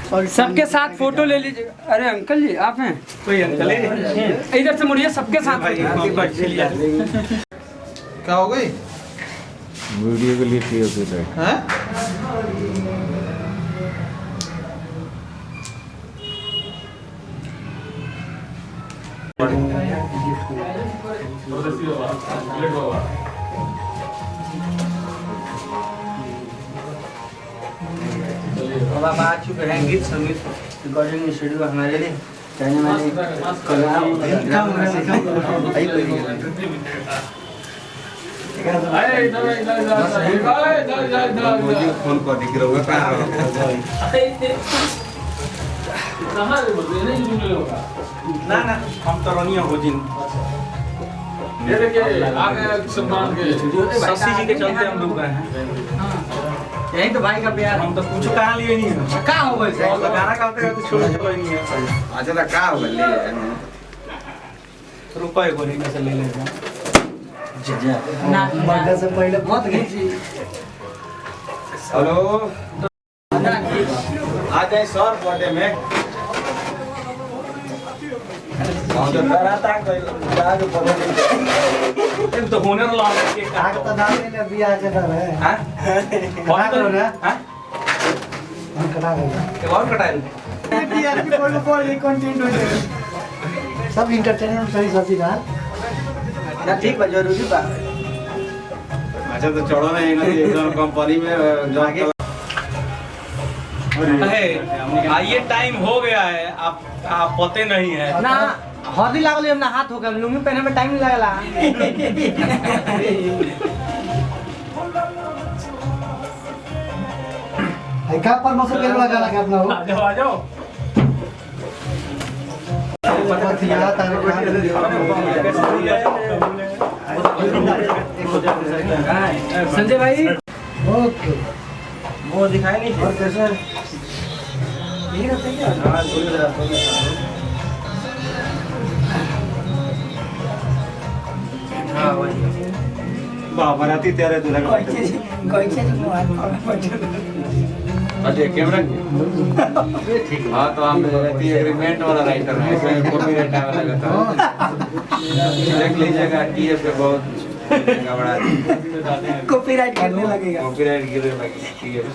सबके साथ फोटो ले लीजिए। अरे अंकल जी आप हैं? कोई अंकल है इधर से मुड़िए, सबके साथ क्या हो गई वीडियो के लिए ठीक है। अब आप आ चुके हैं गीत संगीत रिकॉर्डिंग स्टूडियो हमारे लिए जाने माने फोन कर दिख रहा होगा ना ना हम तो रनिया हो जिन ये देखिए आगे सम्मान के शशि जी के चलते हम लोग गए हैं। यही तो भाई का प्यार। हम तो कुछ कहा लिए नहीं है क्या हो गए और गाना गाते तो छोड़ चलो नहीं है। अच्छा तो क्या हो गया रुपए को नहीं से ले लेगा ना से पहले मत खींची। हेलो आ जाए सर बर्थडे में तो होने वाला है आग तो डाल ले अभी आ जा रहा है। हां कटा करो ना। हां हम कटा एक और कटाइल टीआरपी बोल ये कंटेंट हो जाए सब एंटरटेनमेंट सही सही का ना ठीक बा जरूरी बा। अच्छा तो चढ़ो ना एकदम कंपनी में जॉब ये टाइम हो गया है आप पते नहीं है ना हल्दी लागल हम ना हाथ हो गया लुंगी पहने में टाइम नहीं लगला। है का पर मसो के लगा लगा अपना हो आ जाओ पतिया तारे संजय भाई ओके वो दिखाई नहीं और कैसे यही रहते क्या? हां थोड़ी हां वही बाबा राती तेरे दूल्हा का अच्छा कैमरा ठीक। हाँ तो हम एग्रीमेंट वाला राइटर है इसमें कॉपीराइट आने लगा था देख लीजिएगा टीएफ पे बहुत कॉपीराइट करने लगेगा। कॉपीराइट गिरने लगी टीएफ